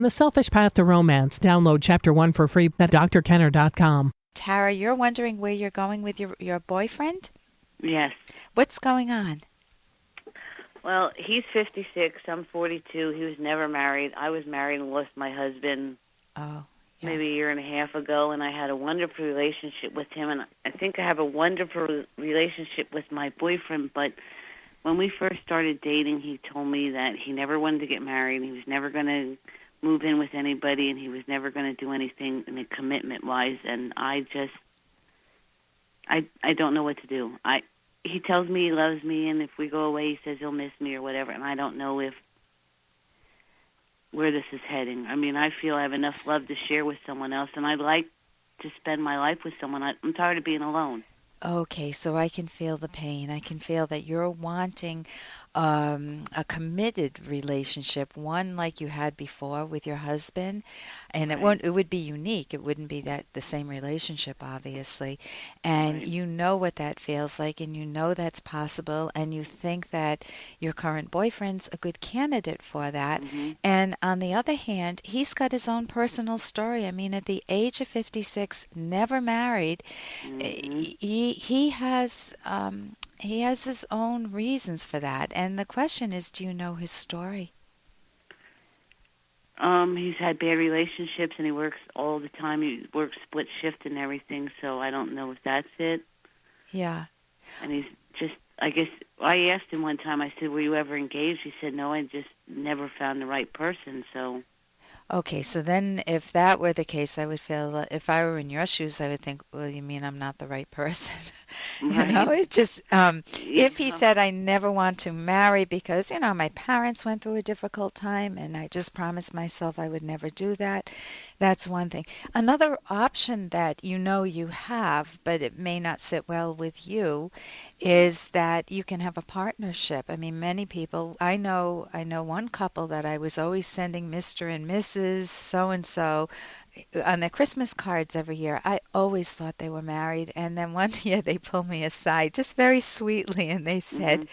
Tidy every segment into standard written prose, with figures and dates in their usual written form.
The Selfish Path to Romance. Download Chapter 1 for free at drkenner.com. Tara, you're wondering where you're going with your boyfriend? Yes. What's going on? Well, he's 56. I'm 42. He was never married. I was married and lost my husband maybe a year and a half ago, and I had a wonderful relationship with him, and I think I have a wonderful relationship with my boyfriend, but when we first started dating, he told me that he never wanted to get married, he was never going to move in with anybody, and he was never going to do anything commitment-wise, and I don't know what to do. He tells me he loves me, and if we go away, he says he'll miss me or whatever, and I don't know where this is heading. I mean, I feel I have enough love to share with someone else, and I'd like to spend my life with someone. I'm tired of being alone. Okay, so I can feel the pain. I can feel that you're wanting a committed relationship, one like you had before with your husband, and Right. it would be unique. It wouldn't be that the same relationship, obviously. And Right. you know what that feels like, and you know that's possible, and you think that your current boyfriend's a good candidate for that. Mm-hmm. And on the other hand, he's got his own personal story. I mean, at the age of 56, never married, Mm-hmm. he has his own reasons for that. And the question is, do you know his story? He's had bad relationships, and he works all the time. He works split shift and everything, so I don't know if that's it. Yeah. And he's just, I guess, I asked him one time, I said, were you ever engaged? He said, no, I just never found the right person, so... Okay, so then if that were the case, I would feel, if I were in your shoes, I would think, well, you mean I'm not the right person? Right. It just, if he Yeah. said, I never want to marry because, my parents went through a difficult time and I just promised myself I would never do that, that's one thing. Another option that you have, but it may not sit well with you, is that you can have a partnership. I mean, many people, I know one couple that I was always sending Mr. and Mrs. so and so on their Christmas cards every year. I always thought they were married, and then one year they pulled me aside just very sweetly and they Mm-hmm. said,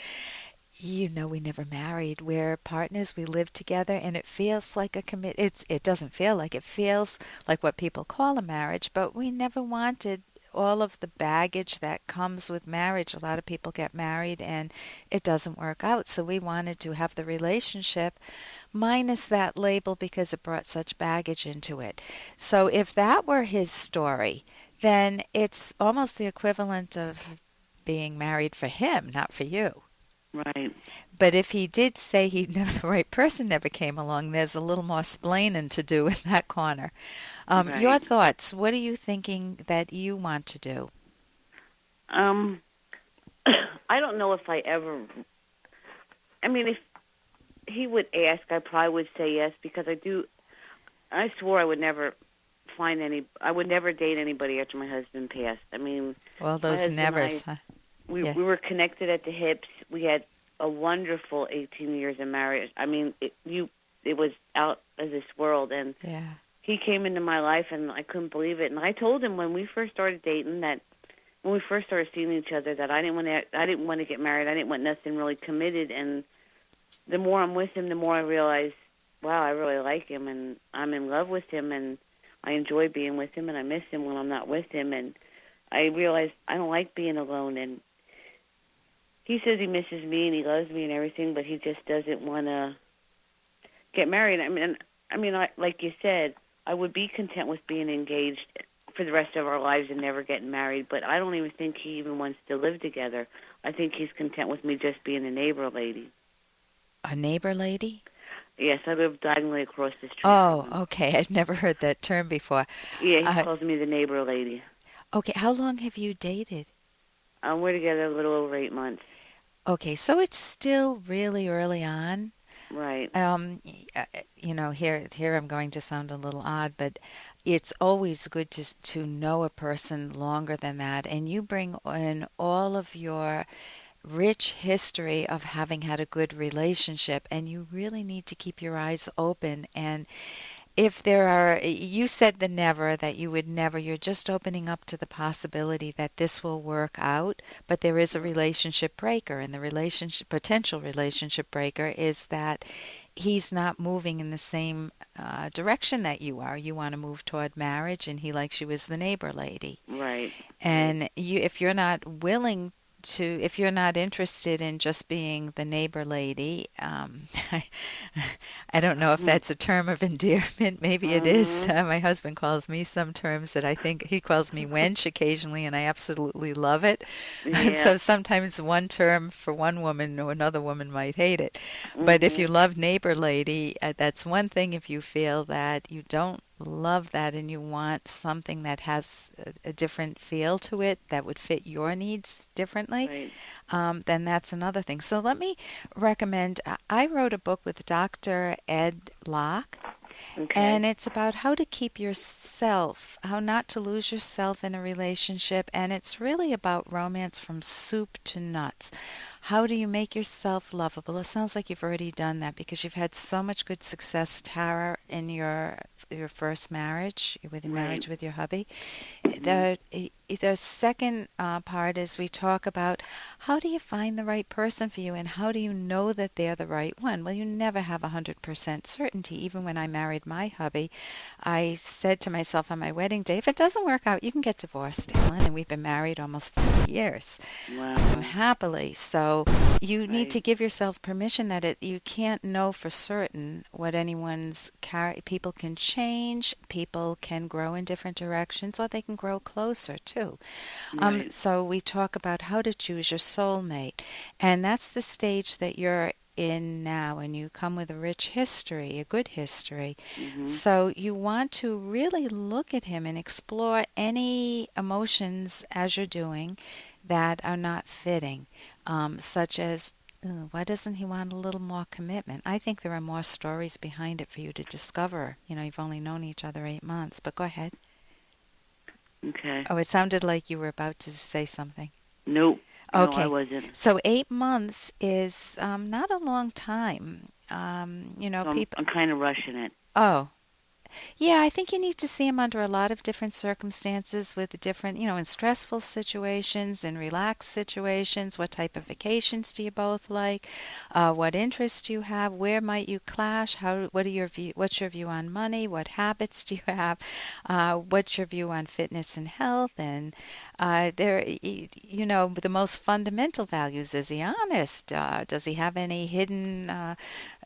we never married. We're partners. We live together, and it feels like a commit. It doesn't feel like it feels like what people call a marriage, but we never wanted all of the baggage that comes with marriage. A lot of people get married and it doesn't work out. So we wanted to have the relationship minus that label because it brought such baggage into it. So if that were his story, then it's almost the equivalent of being married for him, not for you. Right. But if he did say the right person never came along, there's a little more splaining to do in that corner. Your Right. thoughts, what are you thinking that you want to do? Um, I don't know if I ever... I mean, if he would ask, I probably would say yes, because I swore I would never I would never date anybody after my husband passed. I mean, Well, my those husband and nevers, huh? we Yeah. were connected at the hips. We had a wonderful 18 years of marriage. I mean, it was out of this world, and Yeah. he came into my life, and I couldn't believe it. And I told him when we first started dating that when we first started seeing each other that I didn't want to get married. I didn't want nothing really committed. And the more I'm with him, the more I realize, wow, I really like him, and I'm in love with him, and I enjoy being with him, and I miss him when I'm not with him. And I realize I don't like being alone. And he says he misses me and he loves me and everything, but he just doesn't want to get married. Like you said, I would be content with being engaged for the rest of our lives and never getting married, but I don't even think he even wants to live together. I think he's content with me just being a neighbor lady. A neighbor lady? Yes, I live diagonally across the street from Oh, him. okay. I'd never heard that term before. Yeah, he Uh, calls me the neighbor lady. okay, how long have you dated? We're together a little over 8 months. Okay, so it's still really early on. Right. Here I'm going to sound a little odd, but it's always good to know a person longer than that, and you bring in all of your rich history of having had a good relationship, and you really need to keep your eyes open. And if there are, you said that you would never, you're just opening up to the possibility that this will work out, but there is a relationship breaker, and the potential relationship breaker is that he's not moving in the same direction that you are. You want to move toward marriage, and he likes you as the neighbor lady. Right. And if you're not willing to, if you're not interested in just being the neighbor lady, I don't know if that's a term of endearment. Maybe it is. My husband calls me some terms that I think he calls me wench occasionally, and I absolutely love it. Yeah. So sometimes one term for one woman or another woman might hate it. But if you love neighbor lady, that's one thing. If you feel that you don't love that and you want something that has a different feel to it that would fit your needs differently, then that's another thing. So let me recommend, I wrote a book with Dr. Ed Locke, and it's about how to keep yourself, how not to lose yourself in a relationship, and it's really about romance from soup to nuts. How do you make yourself lovable? It sounds like you've already done that because you've had so much good success, Tara, in your first marriage, with your marriage with your hubby. The second part is we talk about how do you find the right person for you and how do you know that they're the right one? Well, you never have 100% certainty. Even when I married my hubby, I said to myself on my wedding day, if it doesn't work out, you can get divorced, Ellen. And we've been married almost 40 years. Wow. Happily. So you need to give yourself permission that you can't know for certain what anyone's people can change, people can grow in different directions, or they can grow closer too. So we talk about how to choose your soulmate, and that's the stage that you're in now, and you come with a rich history, a good history. So you want to really look at him and explore any emotions as you're doing that are not fitting, such as, why doesn't he want a little more commitment? I think there are more stories behind it for you to discover. You know, you've only known each other 8 months, but go ahead. Okay. Oh, it sounded like you were about to say something. Nope. Okay. No, I wasn't. So 8 months is not a long time. People. I'm kind of rushing it. Oh. Yeah, I think you need to see him under a lot of different circumstances with different, in stressful situations, in relaxed situations. What type of vacations do you both like? What interests do you have? Where might you clash? What's your view on money? What habits do you have? What's your view on fitness and health? And the most fundamental values. Is he honest? Does he have any hidden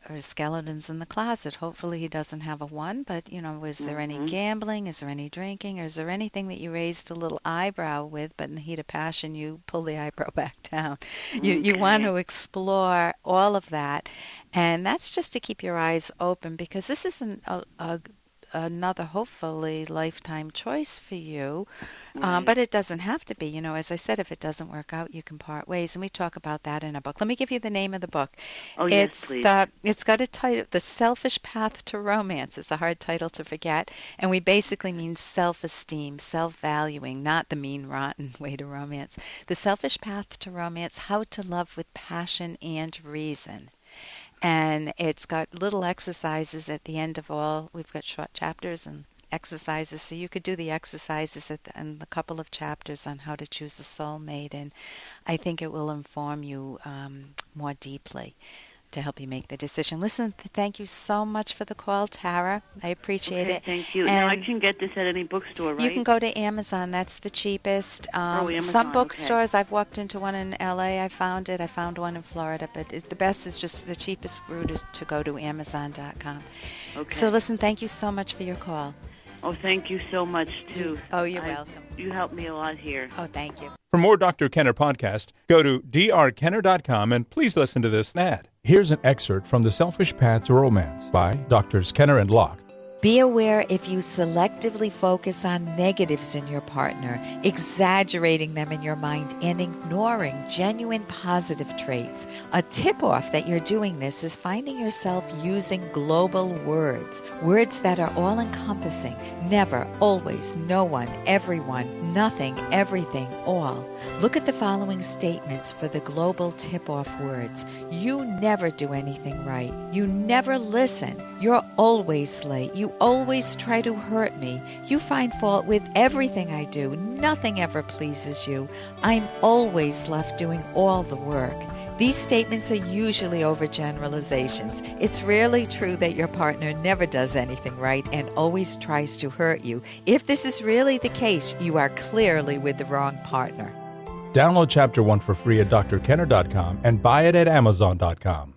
or skeletons in the closet? Hopefully he doesn't have a one, but is there any gambling? Is there any drinking? Or is there anything that you raised a little eyebrow with, but in the heat of passion you pull the eyebrow back down? You want to explore all of that, and that's just to keep your eyes open, because this isn't another hopefully lifetime choice for you. But it doesn't have to be. As I said, if it doesn't work out, you can part ways. And we talk about that in a book. Let me give you the name of the book. Oh, yes, please. It's got a title, The Selfish Path to Romance. It's a hard title to forget. And we basically mean self-esteem, self-valuing, not the mean, rotten way to romance. The Selfish Path to Romance, How to Love with Passion and Reason. And it's got little exercises at the end of all. We've got short chapters and exercises, so you could do the exercises in a couple of chapters on how to choose a soulmate, and I think it will inform you more deeply to help you make the decision. Listen, thank you so much for the call, Tara. I appreciate it. Thank you. And now, I can get this at any bookstore, right? You can go to Amazon. That's the cheapest. Amazon, some bookstores, I've walked into one in L.A., I found one in Florida, but the best is just the cheapest route is to go to Amazon.com. Okay. So listen, thank you so much for your call. Oh, thank you so much, too. Oh, you're welcome. You helped me a lot here. Oh, thank you. For more Dr. Kenner podcast, go to drkenner.com and please listen to this ad. Here's an excerpt from The Selfish Path to Romance by Drs. Kenner and Locke. Be aware if you selectively focus on negatives in your partner, exaggerating them in your mind, and ignoring genuine positive traits. A tip-off that you're doing this is finding yourself using global words that are all-encompassing. Never, always, no one, everyone, nothing, everything, all. Look at the following statements for the global tip-off words. You never do anything right. You never listen. You're always late. You always try to hurt me. You find fault with everything I do. Nothing ever pleases you. I'm always left doing all the work. These statements are usually overgeneralizations. It's rarely true that your partner never does anything right and always tries to hurt you. If this is really the case, you are clearly with the wrong partner. Download Chapter 1 for free at drkenner.com and buy it at amazon.com.